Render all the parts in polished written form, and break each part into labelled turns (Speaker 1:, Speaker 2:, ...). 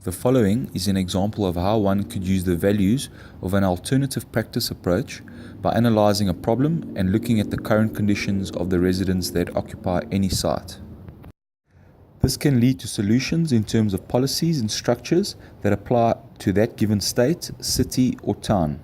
Speaker 1: The following is an example of how one could use the values of an alternative practice approach by analyzing a problem and looking at the current conditions of the residents that occupy any site. This can lead to solutions in terms of policies and structures that apply to that given state, city, or town.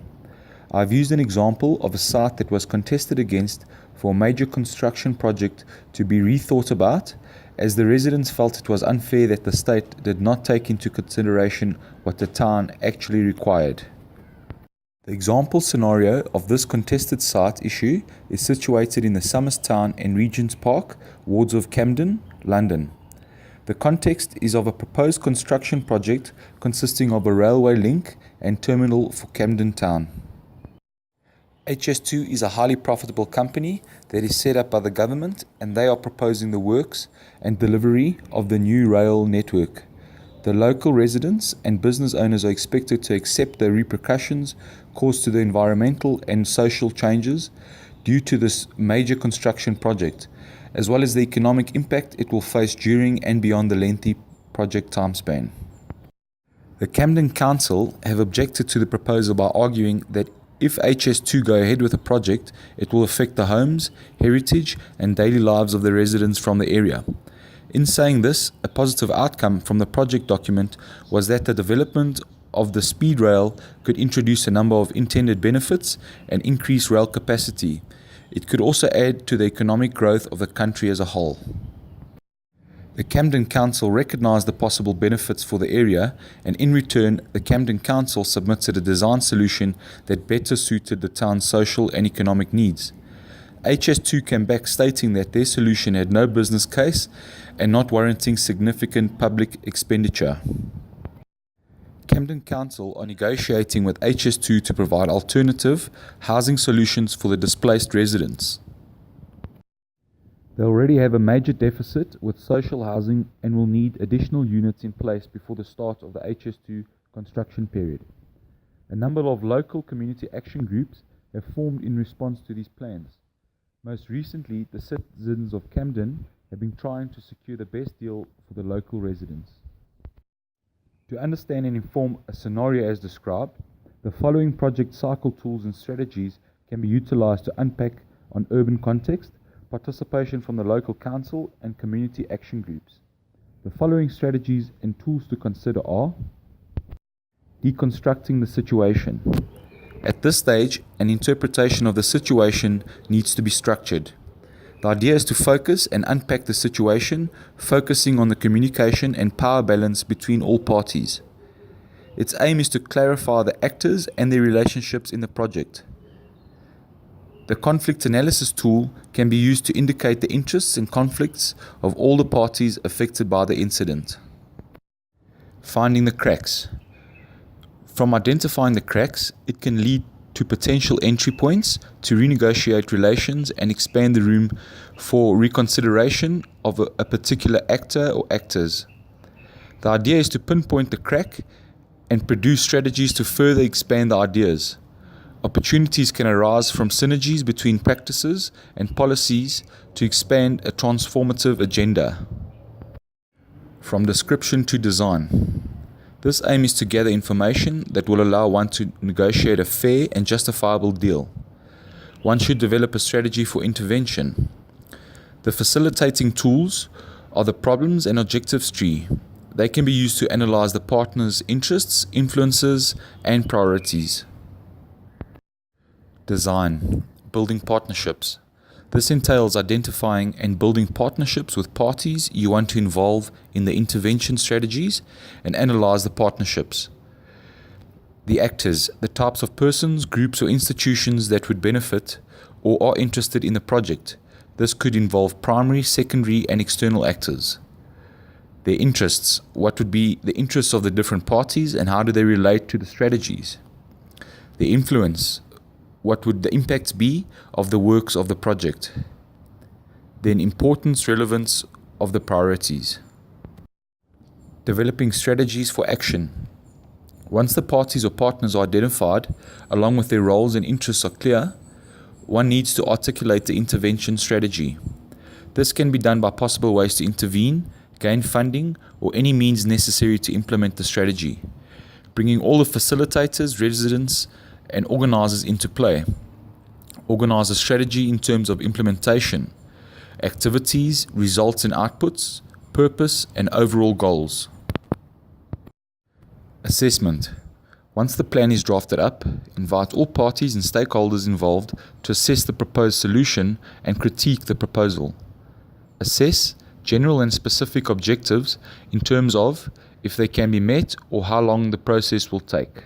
Speaker 1: I've used an example of a site that was contested against for a major construction project to be rethought about, as the residents felt it was unfair that the state did not take into consideration what the town actually required. The example scenario of this contested site issue is situated in the Somers Town and Regent's Park, wards of Camden, London. The context is of a proposed construction project consisting of a railway link and terminal for Camden Town. HS2 is a highly profitable company that is set up by the government, and they are proposing the works and delivery of the new rail network. The local residents and business owners are expected to accept the repercussions caused to the environmental and social changes due to this major construction project, as well as the economic impact it will face during and beyond the lengthy project timespan. The Camden Council have objected to the proposal by arguing that if HS2 go ahead with the project, it will affect the homes, heritage, and daily lives of the residents from the area. In saying this, a positive outcome from the project document was that the development of the speed rail could introduce a number of intended benefits and increase rail capacity. It could also add to the economic growth of the country as a whole. The Camden Council recognised the possible benefits for the area, and in return, the Camden Council submitted a design solution that better suited the town's social and economic needs. HS2 came back stating that their solution had no business case and not warranting significant public expenditure. Camden Council are negotiating with HS2 to provide alternative housing solutions for the displaced residents. They already have a major deficit with social housing and will need additional units in place before the start of the HS2 construction period. A number of local community action groups have formed in response to these plans. Most recently, the citizens of Camden have been trying to secure the best deal for the local residents. To understand and inform a scenario as described, the following project cycle tools and strategies can be utilized to unpack on urban context, participation from the local council, and community action groups. The following strategies and tools to consider are: deconstructing the situation. At this stage, an interpretation of the situation needs to be structured. The idea is to focus and unpack the situation, focusing on the communication and power balance between all parties. Its aim is to clarify the actors and their relationships in the project. The conflict analysis tool can be used to indicate the interests and conflicts of all the parties affected by the incident. Finding the cracks. From identifying the cracks, it can lead to potential entry points to renegotiate relations and expand the room for reconsideration of a particular actor or actors. The idea is to pinpoint the crack and produce strategies to further expand the ideas. Opportunities can arise from synergies between practices and policies to expand a transformative agenda. From description to design. This aim is to gather information that will allow one to negotiate a fair and justifiable deal. One should develop a strategy for intervention. The facilitating tools are the problems and objectives tree. They can be used to analyze the partner's interests, influences, and priorities. Design. Building partnerships. This entails identifying and building partnerships with parties you want to involve in the intervention strategies and analyze the partnerships. The actors, the types of persons, groups, or institutions that would benefit or are interested in the project. This could involve primary, secondary, and external actors. Their interests. What would be the interests of the different parties and how do they relate to the strategies? The influence. What would the impacts be of the works of the project? Then importance, relevance of the priorities. Developing strategies for action. Once the parties or partners are identified, along with their roles and interests are clear, one needs to articulate the intervention strategy. This can be done by possible ways to intervene, gain funding, or any means necessary to implement the strategy. Bringing all the facilitators, residents, and organizers into play. Organize a strategy in terms of implementation, activities, results and outputs, purpose, and overall goals. Assessment. Once the plan is drafted up, invite all parties and stakeholders involved to assess the proposed solution and critique the proposal. Assess general and specific objectives in terms of if they can be met or how long the process will take.